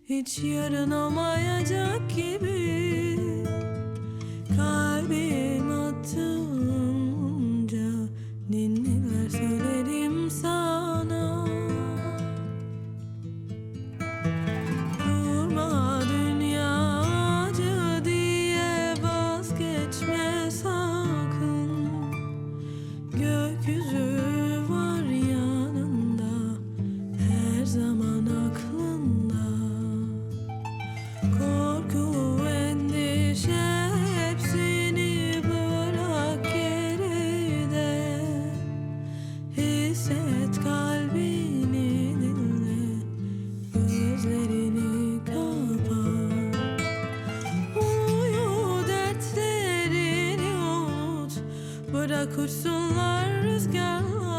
Hiç yarınamayacak gibi kalbim atınca ninniler söylerim sana. Durma dünya acı diye vazgeçme sakın. Gökyüzü var yanında her zaman aklında. Korku, endişe hepsini bırak geride. Hisset kalbini dinle, gözlerini kapat. Uyu, dertlerini unut, bırak uçsunlar rüzgarlar.